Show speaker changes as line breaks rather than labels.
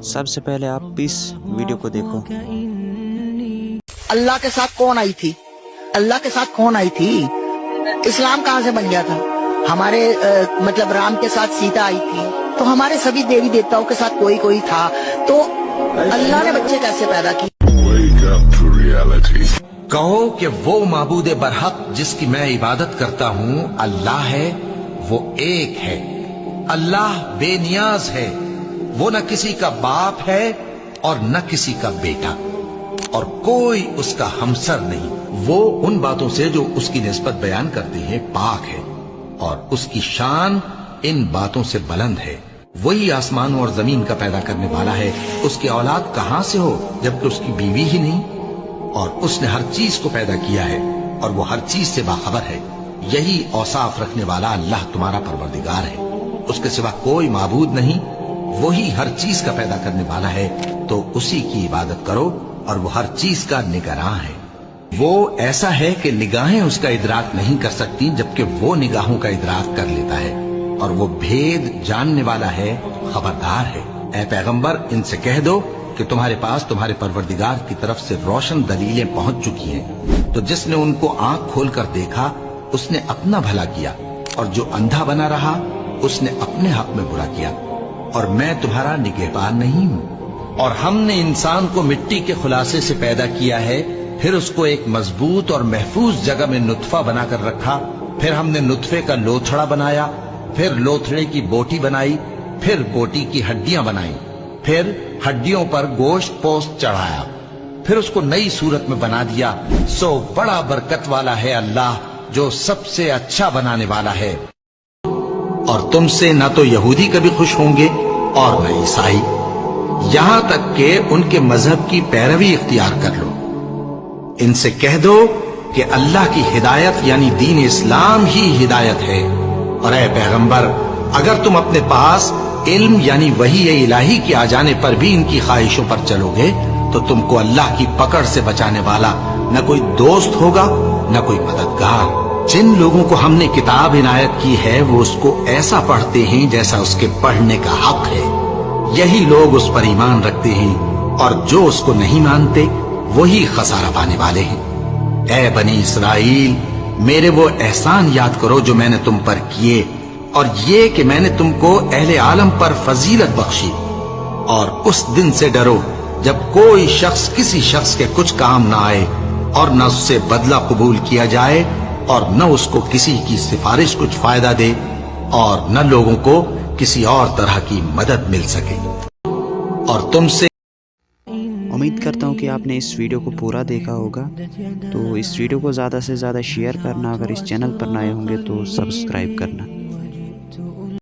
سب سے پہلے آپ اس ویڈیو کو دیکھو۔
اللہ کے ساتھ کون آئی تھی؟ اللہ کے ساتھ کون آئی تھی؟ اسلام کہاں سے بن گیا تھا؟ ہمارے مطلب رام کے ساتھ سیتا آئی تھی، تو ہمارے سبھی دیوی دیوتاؤں کے ساتھ کوئی تھا، تو اللہ نے بچے کیسے پیدا کیے؟
کہو کہ وہ معبود برحق جس کی میں عبادت کرتا ہوں اللہ ہے، وہ ایک ہے، اللہ بے نیاز ہے، وہ نہ کسی کا باپ ہے اور نہ کسی کا بیٹا، اور کوئی اس کا ہمسر نہیں، وہ ان باتوں سے جو اس کی نسبت بیان کرتے ہیں پاک ہے، اور اس کی شان ان باتوں سے بلند ہے۔ وہی آسمانوں اور زمین کا پیدا کرنے والا ہے، اس کی اولاد کہاں سے ہو جبکہ اس کی بیوی ہی نہیں، اور اس نے ہر چیز کو پیدا کیا ہے اور وہ ہر چیز سے باخبر ہے۔ یہی اوصاف رکھنے والا اللہ تمہارا پروردگار ہے، اس کے سوا کوئی معبود نہیں، وہی ہر چیز کا پیدا کرنے والا ہے، تو اسی کی عبادت کرو، اور وہ ہر چیز کا نگراں ہے۔ وہ ایسا ہے کہ نگاہیں اس کا ادراک نہیں کر سکتی جبکہ وہ نگاہوں کا ادراک کر لیتا ہے، اور وہ بھید جاننے والا ہے، خبردار ہے۔ اے پیغمبر ان سے کہہ دو کہ تمہارے پاس تمہارے پروردگار کی طرف سے روشن دلیلیں پہنچ چکی ہیں، تو جس نے ان کو آنکھ کھول کر دیکھا اس نے اپنا بھلا کیا، اور جو اندھا بنا رہا اس نے اپنے حق میں برا کیا، اور میں تمہارا نگہبان نہیں ہوں۔ اور ہم نے انسان کو مٹی کے خلاصے سے پیدا کیا ہے، پھر اس کو ایک مضبوط اور محفوظ جگہ میں نطفہ بنا کر رکھا، پھر ہم نے نطفے کا لوتھڑا بنایا، پھر لوتھڑے کی بوٹی بنائی، پھر بوٹی کی ہڈیاں بنائیں، پھر ہڈیوں پر گوشت پوست چڑھایا، پھر اس کو نئی صورت میں بنا دیا۔ سو بڑا برکت والا ہے اللہ، جو سب سے اچھا بنانے والا ہے۔ اور تم سے نہ تو یہودی کبھی خوش ہوں گے اور نہ عیسائی، یہاں تک کہ ان کے مذہب کی پیروی اختیار کر لو۔ ان سے کہہ دو کہ اللہ کی ہدایت یعنی دین اسلام ہی ہدایت ہے، اور اے پیغمبر اگر تم اپنے پاس علم یعنی وحی الہی کے آ جانے پر بھی ان کی خواہشوں پر چلو گے تو تم کو اللہ کی پکڑ سے بچانے والا نہ کوئی دوست ہوگا نہ کوئی مددگار۔ جن لوگوں کو ہم نے کتاب عنایت کی ہے وہ اس کو ایسا پڑھتے ہیں جیسا اس کے پڑھنے کا حق ہے، یہی لوگ اس پر ایمان رکھتے ہیں، اور جو اس کو نہیں مانتے وہی خسارہ پانے والے ہیں۔ اے بنی اسرائیل میرے وہ احسان یاد کرو جو میں نے تم پر کیے، اور یہ کہ میں نے تم کو اہل عالم پر فضیلت بخشی، اور اس دن سے ڈرو جب کوئی شخص کسی شخص کے کچھ کام نہ آئے، اور نہ اس سے بدلہ قبول کیا جائے، اور نہ اس کو کسی کی سفارش کچھ فائدہ دے، اور نہ لوگوں کو کسی اور طرح کی مدد مل سکے۔ اور تم سے
امید کرتا ہوں کہ آپ نے اس ویڈیو کو پورا دیکھا ہوگا، تو اس ویڈیو کو زیادہ سے زیادہ شیئر کرنا، اگر اس چینل پر نئے ہوں گے تو سبسکرائب کرنا۔